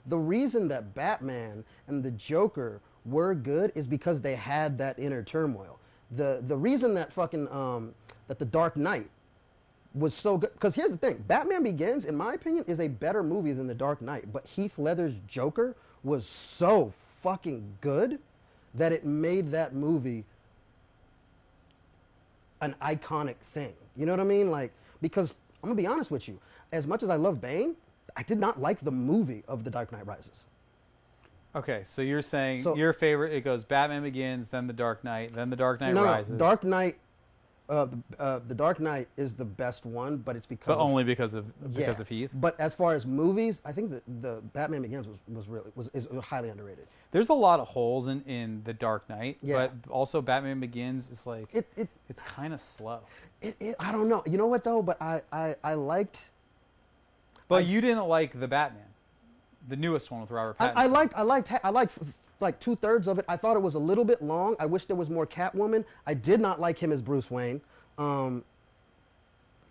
the reason that Batman and the Joker were good is because they had that inner turmoil. The reason that fucking that the Dark Knight was so good, because here's the thing, Batman Begins, in my opinion, is a better movie than The Dark Knight, but Heath Ledger's Joker was so fucking good that it made that movie an iconic thing. You know what I mean? Like, because I'm gonna be honest with you, as much as I love Bane, I did not like the movie of The Dark Knight Rises. Okay, so you're saying So- your favorite, it goes Batman Begins, then The Dark Knight, then The Dark Knight Rises. No, Dark Knight, the Dark Knight is the best one, but it's because But only because of Heath. But as far as movies, I think that the Batman Begins is highly underrated. There's a lot of holes in The Dark Knight, Yeah. but also Batman Begins is like It's kind of slow. I don't know. You know what though? But I liked. But you didn't like the Batman, the newest one with Robert Pattinson. I liked like 2/3 of it. I thought it was a little bit long. I wish there was more Catwoman. I did not like him as Bruce Wayne.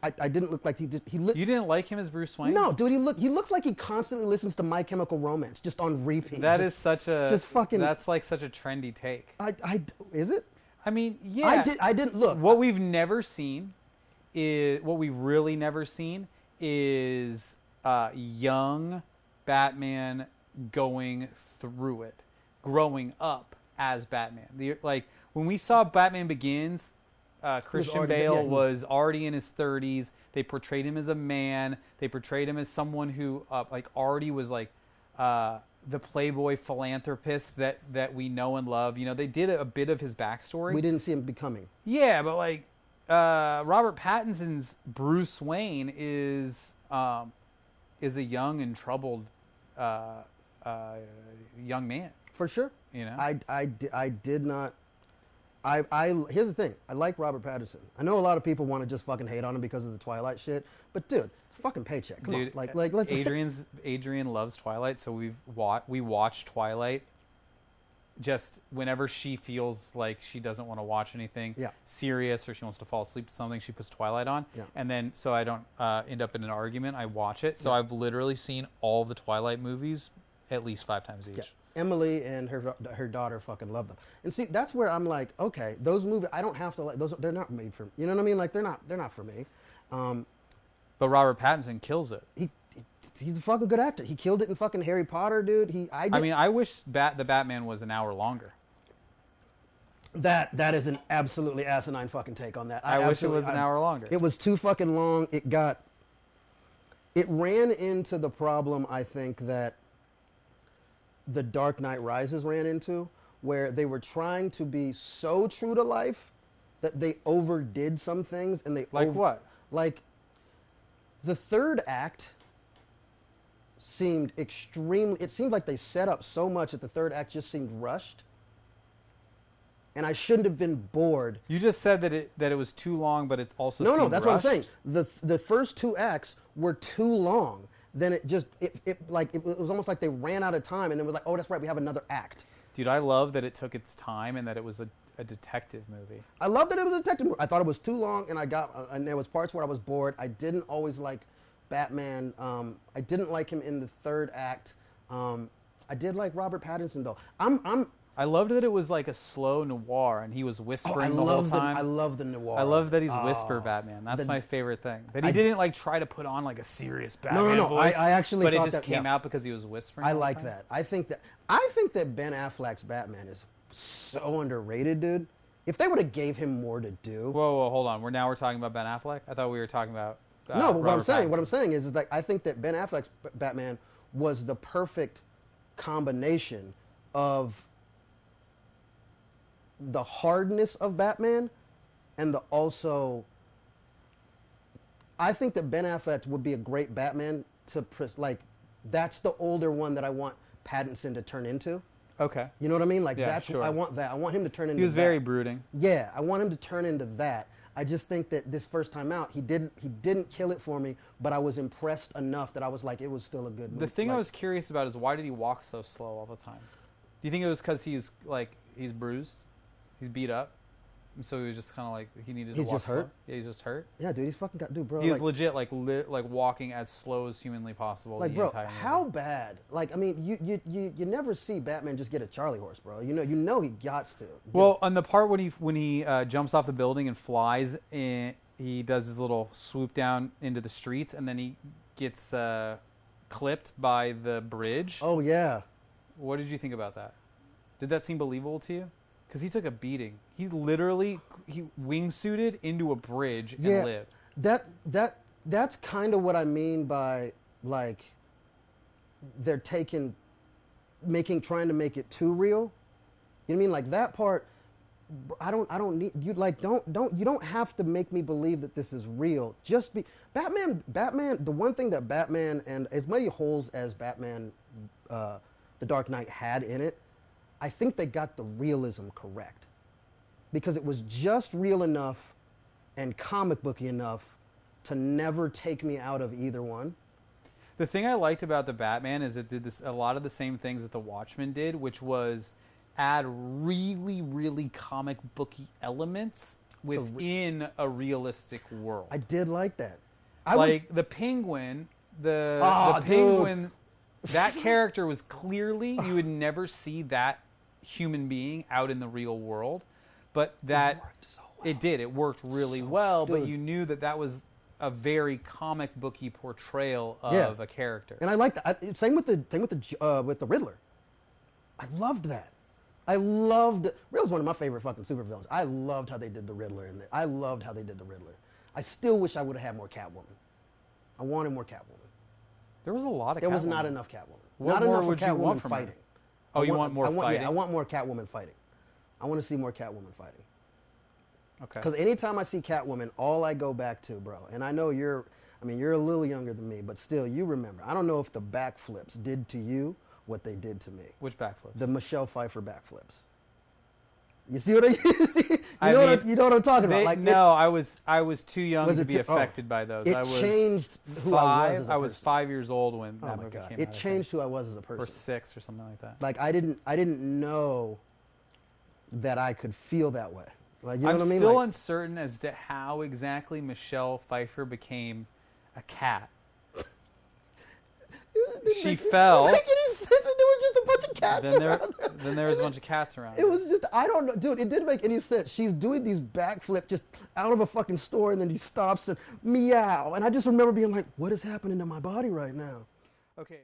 I didn't look like he did. You didn't like him as Bruce Wayne? No, dude. He looks like he constantly listens to My Chemical Romance just on repeat. That just, is such a just fucking. That's like such a trendy take. Is it? I mean, yeah. I didn't look. What we've never seen is what we've really never seen is young Batman going through it, growing up as Batman. Like when we saw Batman Begins, Christian Bale was already in his 30s. They portrayed him as a man. They portrayed him as someone who like already was like the playboy philanthropist that we know and love. You know, they did a bit of his backstory. We didn't see him becoming. Yeah, but like Robert Pattinson's Bruce Wayne is a young and troubled young man. For sure. You know, I did not. Here's the thing. I like Robert Pattinson. I know a lot of people want to just fucking hate on him because of the Twilight shit, but dude, it's a fucking paycheck. Come on, like let's. Adrian loves Twilight, so we watch Twilight. Just whenever she feels like she doesn't want to watch anything serious or she wants to fall asleep to something, she puts Twilight on. Yeah. And then so I don't end up in an argument, I watch it. So I've literally seen all the Twilight movies at least 5 times each. Yeah. Emily and her daughter fucking love them. And see, that's where I'm like, okay, those movies, I don't have to like those. They're not made for me. You know what I mean? Like they're not for me. But Robert Pattinson kills it. He's a fucking good actor. He killed it in fucking Harry Potter, dude. I mean, I wish the Batman was an hour longer. That is an absolutely asinine fucking take on that. I wish it was an hour longer. It was too fucking long. It ran into the problem, I think, that The Dark Knight Rises ran into, where they were trying to be so true to life that they overdid some things, and they what? Like the third act seemed extremely. It seemed like they set up so much that the third act just seemed rushed, and I shouldn't have been bored. You just said that it was too long, but it also No, that's rushed. what I'm saying. The first 2 acts were too long. Then it was almost like they ran out of time, and then was like, oh, that's right, we have another act. Dude, I love that it took its time and that it was a detective movie. I love that it was a detective movie. I thought it was too long, and and there was parts where I was bored. I didn't always like Batman. I didn't like him in the third act. I did like Robert Pattinson though. I loved that it was like a slow noir and he was whispering the whole time. I love the noir. I love that he's whisper Batman. That's my favorite thing. That he didn't like try to put on like a serious Batman No. voice. I actually but thought it just that, came out because he was whispering. I all the like time. that. I think that Ben Affleck's Batman is so underrated, dude. If they would have gave him more to do. Whoa, hold on. We're talking about Ben Affleck. I thought we were talking about. No, but Robert Pattinson. what I'm saying is like I think that Ben Affleck's Batman was the perfect combination of the hardness of Batman and the also. I think that Ben Affleck would be a great Batman that's the older one that I want Pattinson to turn into. Okay. You know what I mean? Like Yeah, sure. I want that. I want him to turn into. He was that. very brooding. Yeah, I want him to turn into that. I just think that this first time out, he didn't kill it for me, but I was impressed enough that I was like, it was still a good movie. The thing I was curious about is why did he walk so slow all the time? Do you think it was because he's bruised, he's beat up? And so he was just kind of like he needed He's to walk just hurt? slow. Yeah, he's just hurt. Yeah, dude, he's fucking got, dude, bro. He was like, legit like walking as slow as humanly possible. like, the bro, entire movie. how bad? Like, I mean, you never see Batman just get a Charlie horse, bro. You know he gots to. Well, on the part when he jumps off the building and flies, and he does his little swoop down into the streets, and then he gets clipped by the bridge. Oh yeah. What did you think about that? Did that seem believable to you? Because he took a beating. He wingsuited into a bridge and Yeah. lived. That's kind of what I mean by like they're trying to make it too real. You know what I mean? Like that part, I don't need you. Like you don't have to make me believe that this is real. Just be Batman. The one thing that Batman, and as many holes as Batman, The Dark Knight had in it, I think they got the realism correct, because it was just real enough and comic booky enough to never take me out of either one. The thing I liked about the Batman is it did a lot of the same things that the Watchmen did, which was add really, really comic booky elements within a realistic world. I did like that. The Penguin, the Dude. Penguin, that character was clearly, you would never see that human being out in the real world, but that worked so well. it worked really well, but dude. you knew that was a very comic booky portrayal of a character. And I liked that. Same with the Riddler. I loved that. Riddler's one of my favorite fucking supervillains. I loved how they did the Riddler in it. I loved how they did the Riddler. I still wish I would have had more Catwoman. I wanted more Catwoman. There was a lot of There Catwoman. was not enough Catwoman. What Not more enough would of you want Catwoman from her? fighting. Oh, you want more fighting? Yeah, I want more Catwoman fighting. I want to see more Catwoman fighting. Okay. Because anytime I see Catwoman, all I go back to, bro, and I know you're a little younger than me, but still, you remember. I don't know if the backflips did to you what they did to me. Which backflips? The Michelle Pfeiffer backflips. You see what you know what I'm talking about? Like I was too young to be oh, affected by those. It I was changed who I was as a person. I was 5 years old when Oh that my movie God! came out. It changed who I was as a person. Or 6 or something like that. Like I didn't know that I could feel that way. Like you know I'm what I mean? still Like, uncertain as to how exactly Michelle Pfeiffer became a cat. She fell. It didn't make any sense. There was just a bunch of cats around. Then there was a bunch of cats around. It was just, I don't know, dude, it didn't make any sense. She's doing these backflips just out of a fucking store, and then she stops and meow. And I just remember being like, what is happening to my body right now? Okay.